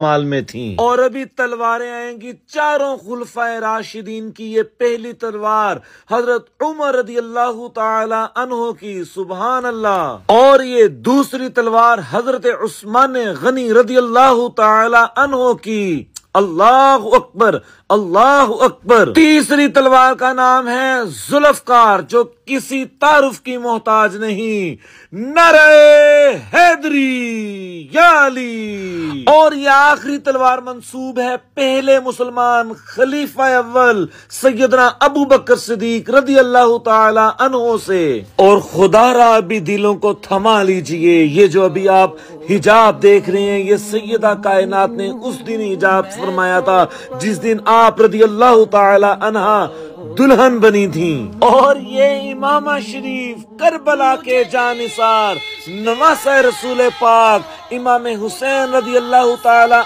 مال میں تھیں، اور ابھی تلواریں آئیں گی چاروں خلفائے راشدین کی۔ یہ پہلی تلوار حضرت عمر رضی اللہ تعالی عنہ کی، سبحان اللہ، اور یہ دوسری تلوار حضرت عثمان غنی رضی اللہ تعالی عنہ کی۔ اللہ اکبر، اللہ اکبر۔ تیسری تلوار کا نام ہے ذوالفقار، جو کسی تعارف کی محتاج نہیں۔ نعرہ حیدری یا علی۔ اور یہ آخری تلوار منسوب ہے پہلے مسلمان خلیفہ اول سیدنا ابو بکر صدیق رضی اللہ تعالی عنہ سے۔ اور خدا را ابھی دلوں کو تھما لیجئے، یہ جو ابھی آپ حجاب دیکھ رہے ہیں، یہ سیدہ کائنات نے اس دن حجاب فرمایا تھا جس دن آپ رضی اللہ تعالی عنہ دلہن بنی تھیں۔ اور یہ امامہ شریف کربلا کے جانثار نواسہ رسول پاک امام حسین رضی اللہ تعالی